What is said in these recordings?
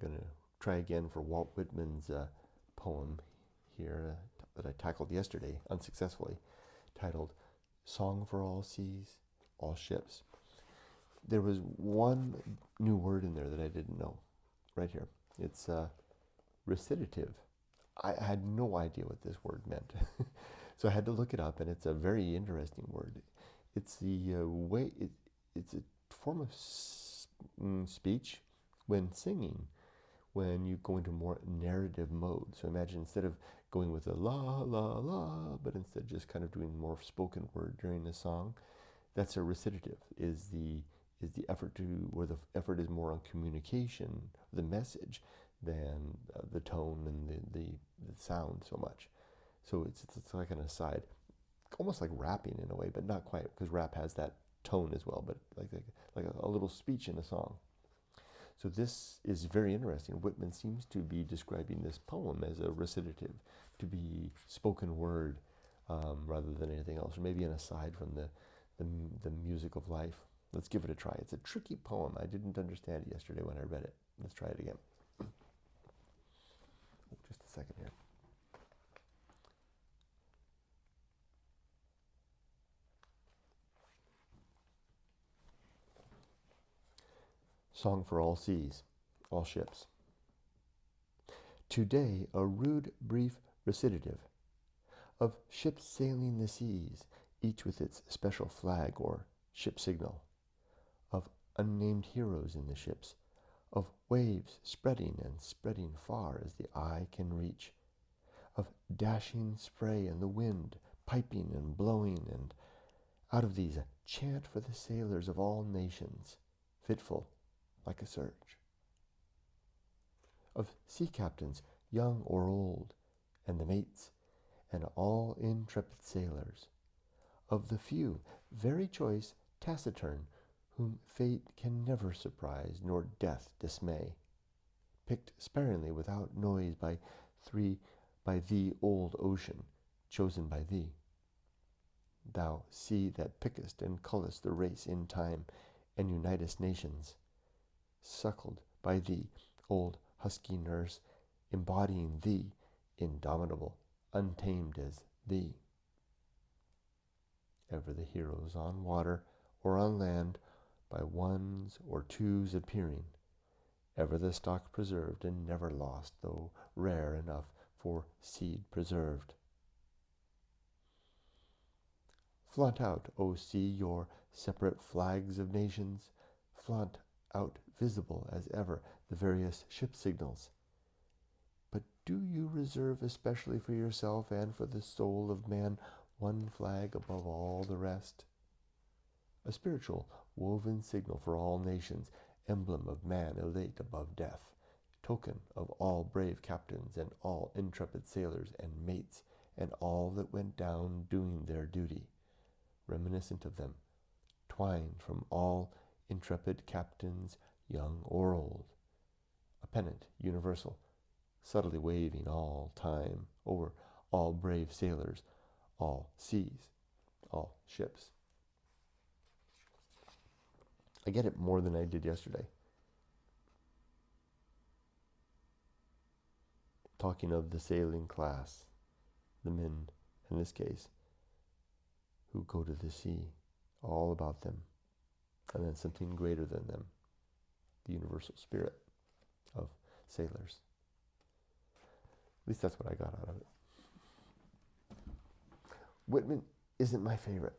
going to try again for Walt Whitman's poem here that I tackled yesterday unsuccessfully, titled Song for All Seas, All Ships. There was one new word in there that I didn't know, right here. It's recitative. I had no idea what this word meant. So I had to look it up, and it's a very interesting word. It's the it's a form of speech when singing, when you go into more narrative mode. So imagine instead of going with a la, la, la, but instead just kind of doing more spoken word during the song, that's a recitative, is the effort to, where the effort is more on communication, the message, than the tone and the sound so much. So it's like an aside, almost like rapping in a way, but not quite, because rap has that tone as well, but like a little speech in a song. So this is very interesting. Whitman seems to be describing this poem as a recitative, to be spoken word rather than anything else, or maybe an aside from the music of life. Let's give it a try. It's a tricky poem. I didn't understand it yesterday when I read it. Let's try it again. Just a second here. Song for all seas, all ships. Today a rude, brief recitative of ships sailing the seas, each with its special flag or ship signal, of unnamed heroes in the ships, of waves spreading and spreading far as the eye can reach, of dashing spray and the wind piping and blowing, and out of these a chant for the sailors of all nations, fitful like a surge, of sea captains young or old, and the mates, and all intrepid sailors, of the few, very choice, taciturn, whom fate can never surprise, nor death dismay, picked sparingly without noise by thee, old ocean, chosen by thee, thou sea that pickest and cullest the race in time, and unitest nations, suckled by thee, old husky nurse, embodying thee, indomitable, untamed as thee. Ever the heroes on water or on land, by ones or twos appearing, ever the stock preserved and never lost, though rare enough for seed preserved. Flaunt out, O sea, your separate flags of nations, flaunt out visible as ever the various ship signals. But do you reserve especially for yourself and for the soul of man one flag above all the rest? A spiritual woven signal for all nations, emblem of man elate above death, token of all brave captains and all intrepid sailors and mates, and all that went down doing their duty, reminiscent of them, twined from all intrepid captains, young or old, a pennant universal, subtly waving all time over all brave sailors, all seas, all ships. I get it more than I did yesterday. Talking of the sailing class, the men, in this case, who go to the sea, all about them, and then something greater than them, the universal spirit of sailors. At least that's what I got out of it. Whitman isn't my favorite.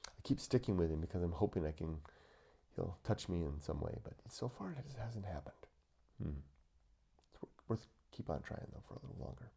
I keep sticking with him because I'm hoping he'll touch me in some way, but so far it just hasn't happened. It's worth keep on trying though for a little longer.